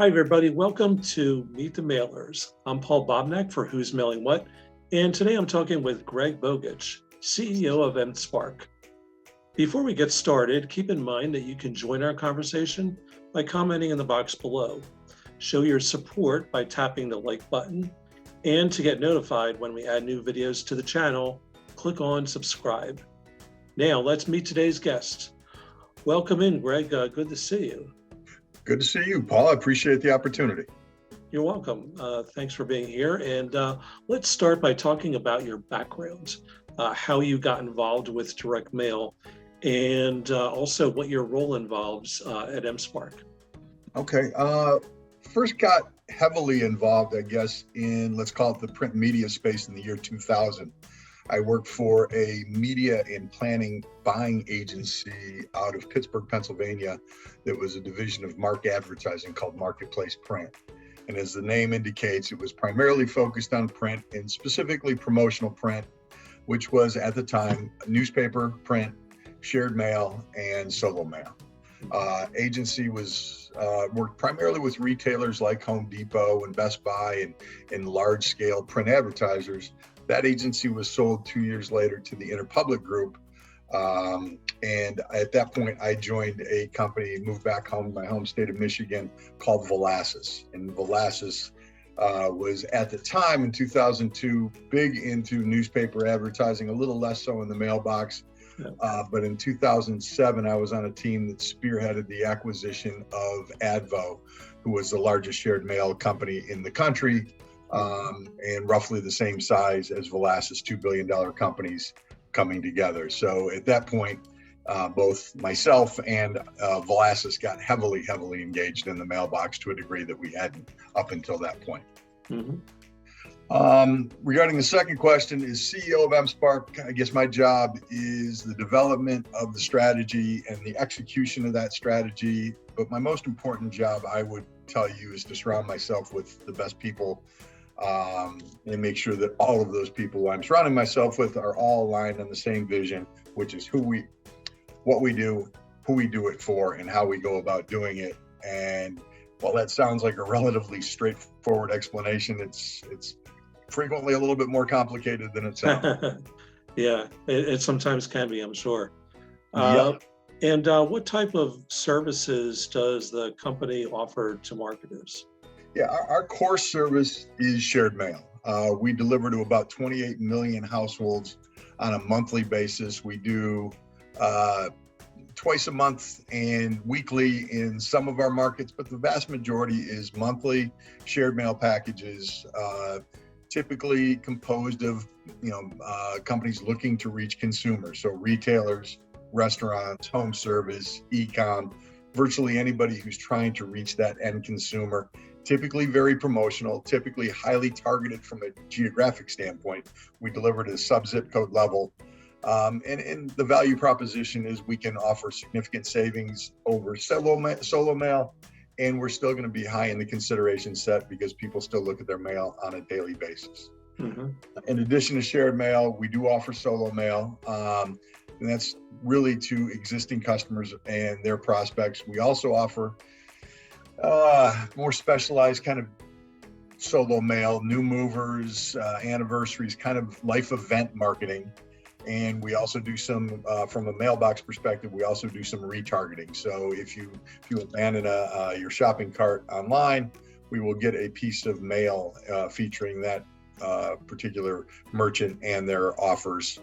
Hi, everybody. Welcome to Meet the Mailers. I'm Paul Bobnak for Who's Mailing What, and today I'm talking with Greg Bogich, CEO of Mspark. Before we get started, keep in mind that you can join our conversation by commenting in the box below. Show your support by tapping the like button, and to get notified when we add new videos to the channel, click on subscribe. Now, let's meet today's guest. Welcome in, Greg. Good to see you. Good to see you, Paul. I appreciate the opportunity. You're welcome. Thanks for being here. And let's start by talking about your background, how you got involved with direct mail, and also what your role involves at Mspark. Okay. First got heavily involved, I guess, in, let's call it the print media space in the year 2000. I worked for a media and planning buying agency out of Pittsburgh, Pennsylvania, that was a division of Mark Advertising called Marketplace Print. And as the name indicates, it was primarily focused on print and specifically promotional print, which was at the time newspaper, print, shared mail, and solo mail. Agency was worked primarily with retailers like Home Depot and Best Buy and large scale print advertisers. That agency was sold 2 years later to the Interpublic Group. And at that point, I joined a company, moved back home, my home state of Michigan, called Velasas. And Velasas was at the time in 2002, big into newspaper advertising, a little less so in the mailbox. But in 2007, I was on a team that spearheaded the acquisition of Advo, who was the largest shared mail company in the country. And roughly the same size as Velasas, $2 billion companies coming together. So at that point, both myself and Velasas got heavily engaged in the mailbox to a degree that we hadn't up until that point. Mm-hmm. Regarding the second question, is CEO of Mspark, I guess my job is the development of the strategy and the execution of that strategy. But my most important job, I would tell you, is to surround myself with the best people and make sure that all of those people who I'm surrounding myself with are all aligned on the same vision, which is what we do, who we do it for, and how we go about doing it. And while that sounds like a relatively straightforward explanation, it's frequently a little bit more complicated than it sounds. Yeah, it sometimes can be, I'm sure. Yep. And what type of services does the company offer to marketers? Yeah, our core service is shared mail. We deliver to about 28 million households on a monthly basis. We do twice a month and weekly in some of our markets, but the vast majority is monthly shared mail packages, typically composed of companies looking to reach consumers. So retailers, restaurants, home service, e-com, virtually anybody who's trying to reach that end consumer. Typically very promotional, typically highly targeted from a geographic standpoint. We deliver to sub-zip code level. And the value proposition is we can offer significant savings over solo mail, and we're still going to be high in the consideration set because people still look at their mail on a daily basis. Mm-hmm. In addition to shared mail, we do offer solo mail, and that's really to existing customers and their prospects. We also offer more specialized kind of solo mail, new movers, anniversaries, kind of life event marketing. And we also do some, from a mailbox perspective, we also do some retargeting. So if you abandon your shopping cart online, we will get a piece of mail featuring that particular merchant and their offers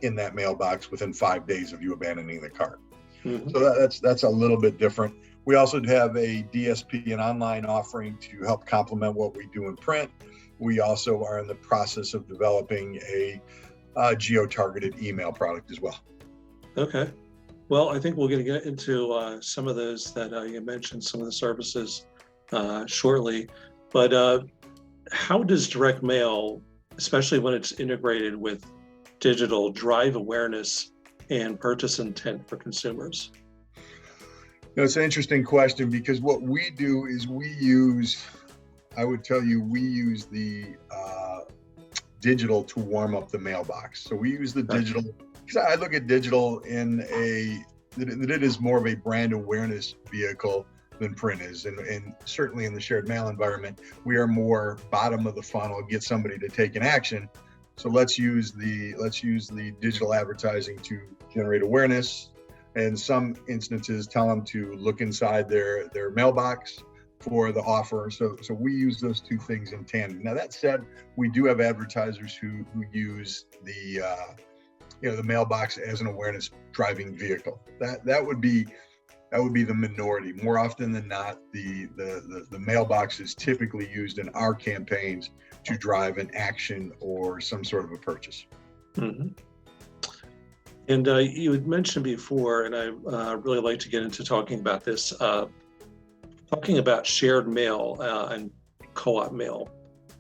in that mailbox within 5 days of you abandoning the cart. Mm-hmm. So that's a little bit different. We also have a DSP, an online offering to help complement what we do in print. We also are in the process of developing a geo-targeted email product as well. Okay. Well, I think we're going to get into some of those that you mentioned, some of the services shortly. But how does direct mail, especially when it's integrated with digital, drive awareness and purchase intent for consumers? It's an interesting question because what we do is we use the digital to warm up the mailbox. So we use the digital, because I look at digital that it is more of a brand awareness vehicle than print is. And certainly in the shared mail environment, we are more bottom of the funnel, get somebody to take an action. So let's use the digital advertising to generate awareness. And some instances tell them to look inside their mailbox for the offer. So we use those two things in tandem. Now that said, we do have advertisers who use the mailbox as an awareness driving vehicle. That would be the minority. More often than not, the mailbox is typically used in our campaigns to drive an action or some sort of a purchase. Mm-hmm. And you had mentioned before, and I really like to get into talking about this, talking about shared mail and co-op mail.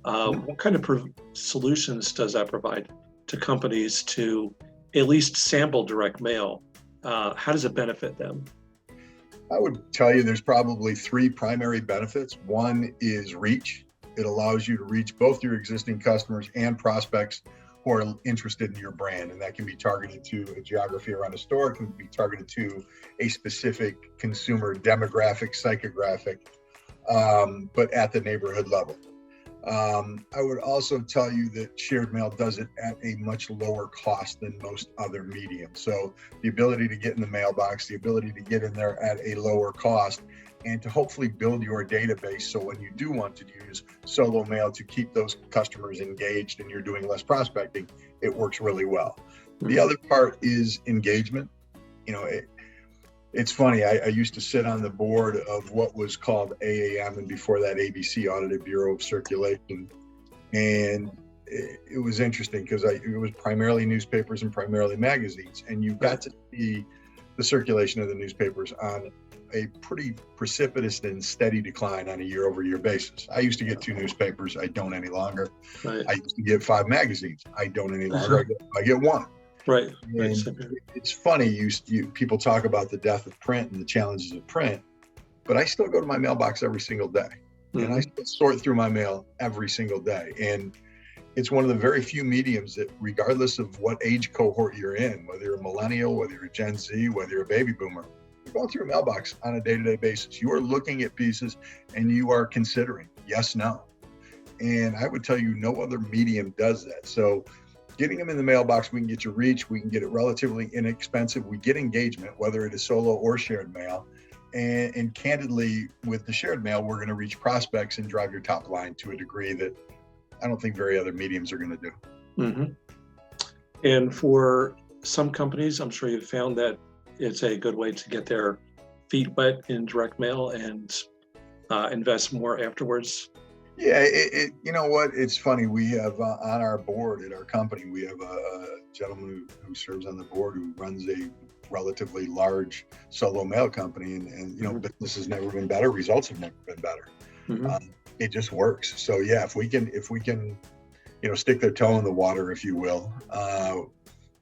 What kind of solutions does that provide to companies to at least sample direct mail? How does it benefit them? I would tell you there's probably three primary benefits. One is reach. It allows you to reach both your existing customers and prospects who are interested in your brand. And that can be targeted to a geography around a store. It can be targeted to a specific consumer demographic, psychographic, but at the neighborhood level. I would also tell you that shared mail does it at a much lower cost than most other mediums. So the ability to get in the mailbox, the ability to get in there at a lower cost, and to hopefully build your database. So when you do want to use solo mail to keep those customers engaged and you're doing less prospecting, it works really well. The other part is engagement. It's funny, I used to sit on the board of what was called AAM, and before that ABC, Audited Bureau of Circulation. And it was interesting because it was primarily newspapers and primarily magazines. And you got to see the circulation of the newspapers on a pretty precipitous and steady decline on a year-over-year basis. I used to get 2 newspapers. I don't any longer. Right. I used to get 5 magazines. I don't any longer. I get 1. Right. And it's funny, people talk about the death of print and the challenges of print, but I still go to my mailbox every single day. And I still sort through my mail every single day. And it's one of the very few mediums that, regardless of what age cohort you're in, whether you're a millennial, whether you're a Gen Z, whether you're a baby boomer, you're going through a mailbox on a day-to-day basis. You are looking at pieces and you are considering yes, no. And I would tell you no other medium does that. So getting them in the mailbox, we can get your reach, we can get it relatively inexpensive, we get engagement, whether it is solo or shared mail. And candidly, with the shared mail, we're going to reach prospects and drive your top line to a degree that I don't think very other mediums are going to do. Mm-hmm. And for some companies, I'm sure you've found that it's a good way to get their feet wet in direct mail and invest more afterwards. Yeah, you know what? It's funny. We have on our board at our company, we have a gentleman who serves on the board who runs a relatively large solo mail company, and business has never been better. Results have never been better. Mm-hmm. It just works. So yeah, if we can, stick their toe in the water, if you will,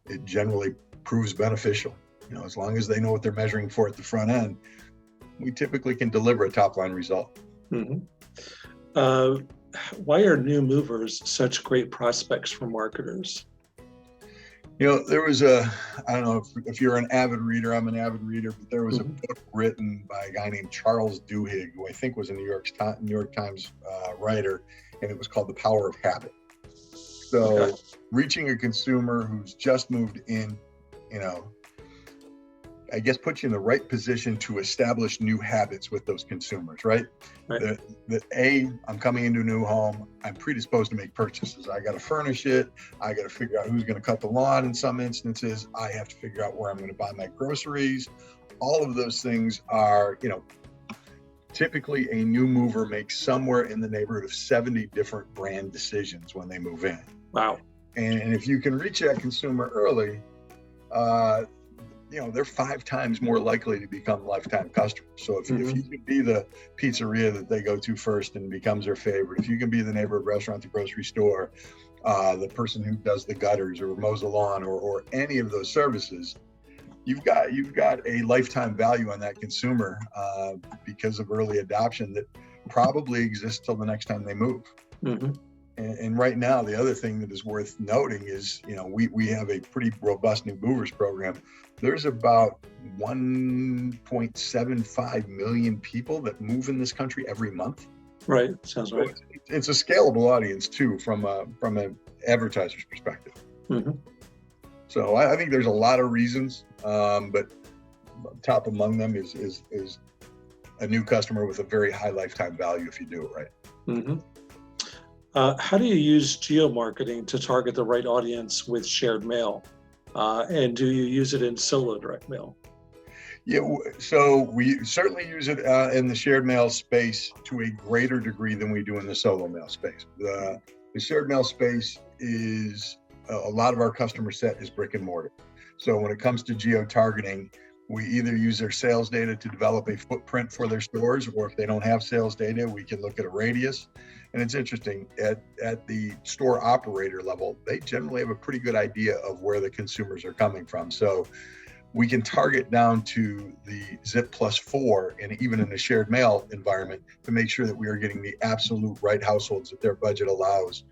it generally proves beneficial. As long as they know what they're measuring for at the front end, we typically can deliver a top line result. Mm-hmm. Why are new movers such great prospects for marketers? There was I don't know if you're an avid reader, I'm an avid reader, but there was a book written by a guy named Charles Duhigg, who I think was a New York Times writer, and it was called The Power of Habit. So reaching a consumer who's just moved in, I guess puts you in the right position to establish new habits with those consumers, right? I'm coming into a new home, I'm predisposed to make purchases. I got to furnish it. I got to figure out who's going to cut the lawn in some instances. I have to figure out where I'm going to buy my groceries. All of those things are, typically a new mover makes somewhere in the neighborhood of 70 different brand decisions when they move in. Wow. And if you can reach that consumer early, they're 5 times more likely to become lifetime customers. So if you can be the pizzeria that they go to first and becomes their favorite, if you can be the neighborhood restaurant, the grocery store, the person who does the gutters or mows the lawn or any of those services, you've got a lifetime value on that consumer because of early adoption that probably exists till the next time they move. Mm-hmm. And right now, the other thing that is worth noting is, we have a pretty robust new movers program. There's about 1.75 million people that move in this country every month. Right. Sounds right. So it's a scalable audience too, from an advertiser's perspective. Mm-hmm. So I think there's a lot of reasons, but top among them is a new customer with a very high lifetime value if you do it right. Mm-hmm. How do you use geo-marketing to target the right audience with shared mail? And do you use it in solo direct mail? Yeah, so we certainly use it in the shared mail space to a greater degree than we do in the solo mail space. The shared mail space is, a lot of our customer set is brick and mortar. So when it comes to geo-targeting, we either use their sales data to develop a footprint for their stores, or if they don't have sales data, we can look at a radius. And it's interesting, at the store operator level, they generally have a pretty good idea of where the consumers are coming from. So we can target down to the zip +4, and even in a shared mail environment, to make sure that we are getting the absolute right households that their budget allows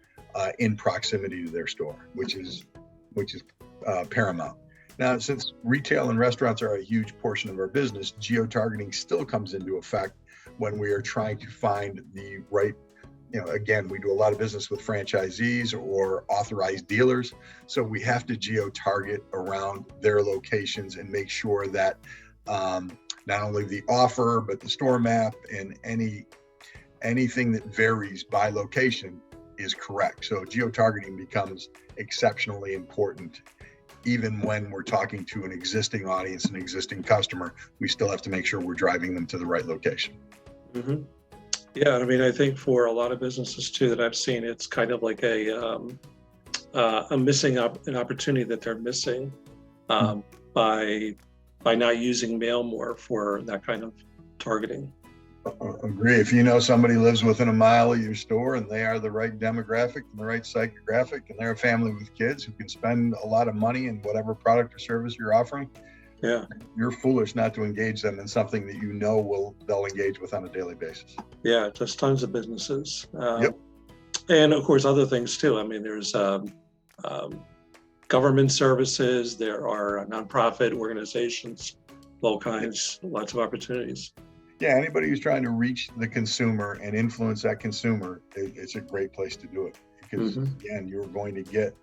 in proximity to their store, which is paramount. Now, since retail and restaurants are a huge portion of our business, geo-targeting still comes into effect when we are trying to find the right, again, we do a lot of business with franchisees or authorized dealers. So we have to geo-target around their locations and make sure that not only the offer, but the store map and anything that varies by location is correct. So geo-targeting becomes exceptionally important. Even when we're talking to an existing audience, an existing customer, we still have to make sure we're driving them to the right location. Mm-hmm. Yeah, I mean, I think for a lot of businesses too that I've seen, it's kind of like a missing an opportunity that they're missing by not using mail more for that kind of targeting. Agree. If you know somebody lives within a mile of your store and they are the right demographic and the right psychographic, and they're a family with kids who can spend a lot of money in whatever product or service you're offering, yeah, you're foolish not to engage them in something that they'll engage with on a daily basis. Yeah, just tons of businesses. Yep. And of course, other things too. I mean, there's government services, there are nonprofit organizations, all kinds, lots of opportunities. Yeah, anybody who's trying to reach the consumer and influence that consumer, it's a great place to do it, because again, you're going to get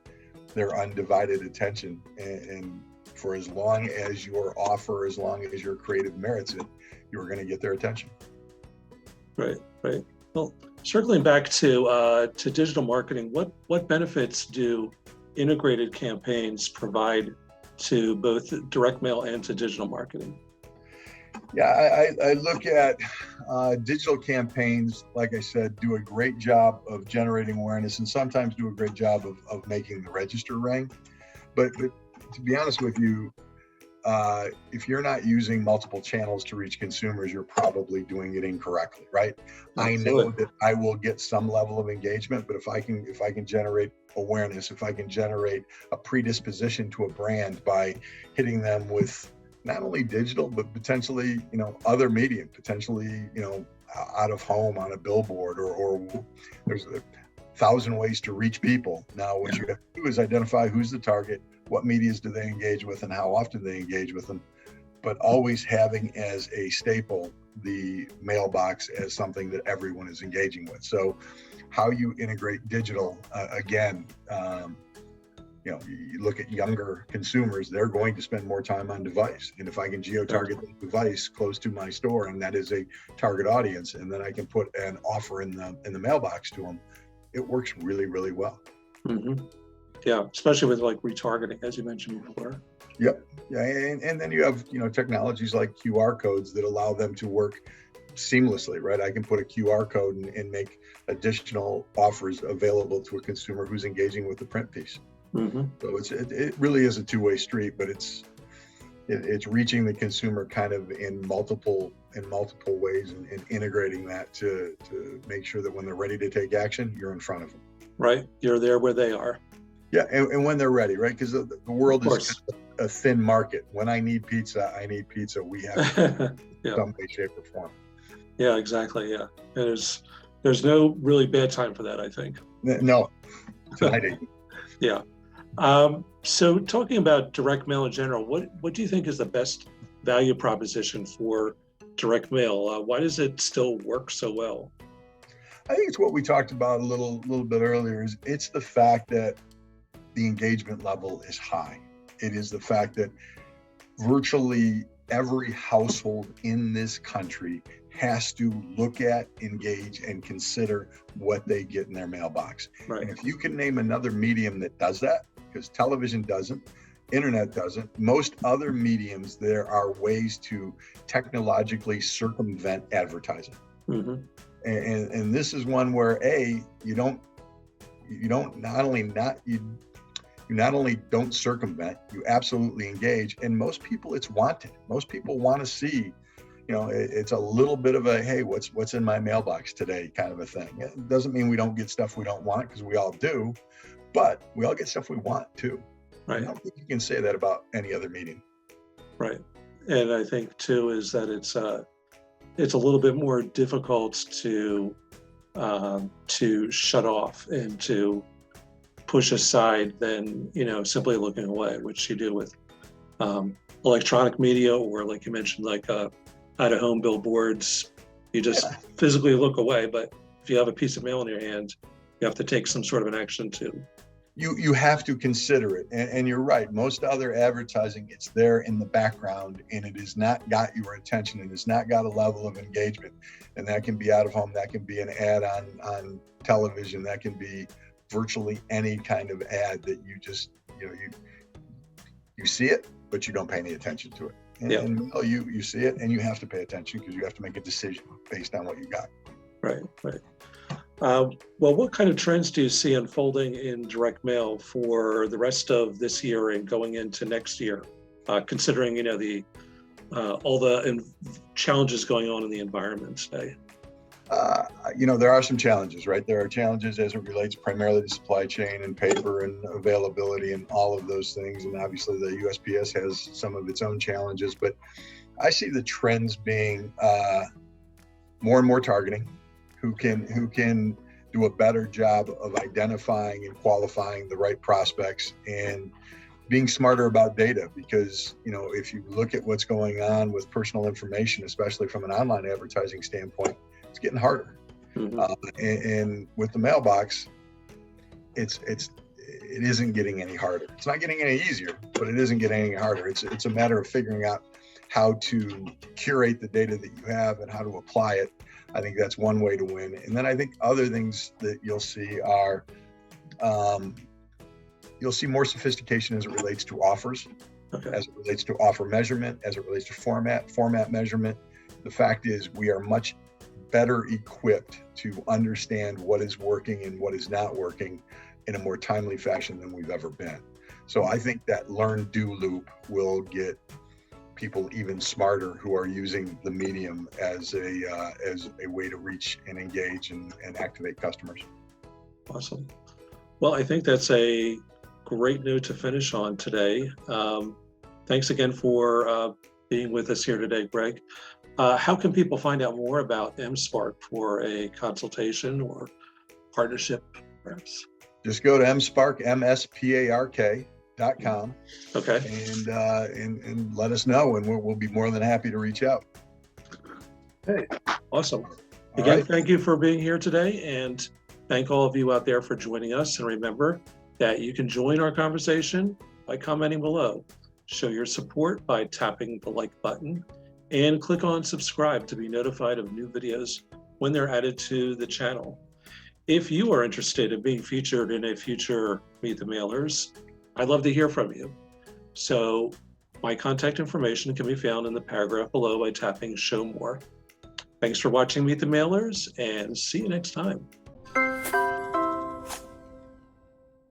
their undivided attention, and for as long as your offer, as long as your creative merits it, you're going to get their attention. Right. Well, circling back to digital marketing, what benefits do integrated campaigns provide to both direct mail and to digital marketing? Yeah, I look at digital campaigns, like I said, do a great job of generating awareness, and sometimes do a great job of making the register ring. But to be honest with you, if you're not using multiple channels to reach consumers, you're probably doing it incorrectly, right? I know that I will get some level of engagement, but if I can generate awareness, if I can generate a predisposition to a brand by hitting them with not only digital, but potentially, other medium, potentially, out of home on a billboard, or there's 1,000 ways to reach people. Now, what you have to do is identify who's the target, what medias do they engage with, and how often they engage with them, but always having as a staple the mailbox as something that everyone is engaging with. So how you integrate digital, again, you look at younger consumers, they're going to spend more time on device. And if I can geo-target the device close to my store, and that is a target audience, and then I can put an offer in the mailbox to them, it works really, really well. Mm-hmm. Yeah, especially with like retargeting, as you mentioned before. Yep. Yeah, and then you have technologies like QR codes that allow them to work seamlessly, right? I can put a QR code and make additional offers available to a consumer who's engaging with the print piece. Mm-hmm. So it really is a two-way street, but it's reaching the consumer kind of in multiple ways, and integrating that to make sure that when they're ready to take action, you're in front of them. Right, you're there where they are. Yeah, and when they're ready, right? Because the world is a thin market. When I need pizza, we have it in some way, shape, or form. Yeah, exactly. Yeah, and there's no really bad time for that, I think. No, tonight. Yeah. So talking about direct mail in general, what do you think is the best value proposition for direct mail? Why does it still work so well? I think it's what we talked about a little bit earlier. It's the fact that the engagement level is high. It is the fact that virtually every household in this country has to look at, engage, and consider what they get in their mailbox. Right. And if you can name another medium that does that, because television doesn't, internet doesn't, most other mediums, there are ways to technologically circumvent advertising. Mm-hmm. And this is one where you not only don't circumvent, you absolutely engage. And most people, it's wanted. Most people want to see, it's a little bit of a, hey, what's in my mailbox today kind of a thing. It doesn't mean we don't get stuff we don't want, because we all do, but we all get stuff we want too. Right. I don't think you can say that about any other medium. Right. And I think too is that it's a little bit more difficult to shut off and to push aside than simply looking away, which you do with electronic media, or like you mentioned, like out-of-home billboards. You just physically look away, but if you have a piece of mail in your hand, you have to take some sort of an action to. You have to consider it, and you're right. Most other advertising, it's there in the background, and it has not got your attention, and it's not got a level of engagement. And that can be out of home, that can be an ad on television, that can be virtually any kind of ad that you just you see it, but you don't pay any attention to it. And you see it, and you have to pay attention, because you have to make a decision based on what you got. Right. Well, what kind of trends do you see unfolding in direct mail for the rest of this year and going into next year, considering all the challenges going on in the environment today? There are some challenges, right? There are challenges as it relates primarily to supply chain and paper and availability and all of those things. And obviously the USPS has some of its own challenges, but I see the trends being more and more targeting, who can do a better job of identifying and qualifying the right prospects, and being smarter about data. Because, if you look at what's going on with personal information, especially from an online advertising standpoint, it's getting harder. Mm-hmm. And with the mailbox, it isn't getting any harder. It's not getting any easier, but it isn't getting any harder. It's a matter of figuring out how to curate the data that you have and how to apply it. I think that's one way to win. And then I think other things that you'll see are, you'll see more sophistication as it relates to offers, as it relates to offer measurement, as it relates to format measurement. The fact is, we are much better equipped to understand what is working and what is not working in a more timely fashion than we've ever been. So I think that learn-do loop will get people even smarter who are using the medium as a way to reach and engage and activate customers. Awesome. Well, I think that's a great note to finish on today. Thanks again for being with us here today, Greg. How can people find out more about Mspark for a consultation or partnership, perhaps? Just go to Mspark, MSPARK.com. Okay. And let us know, and we'll be more than happy to reach out. Hey, awesome. Again, thank you for being here today, and thank all of you out there for joining us. And remember that you can join our conversation by commenting below. Show your support by tapping the like button, and click on subscribe to be notified of new videos when they're added to the channel. If you are interested in being featured in a future Meet the Mailers, I'd love to hear from you. So my contact information can be found in the paragraph below by tapping Show More. Thanks for watching Meet the Mailers, and see you next time.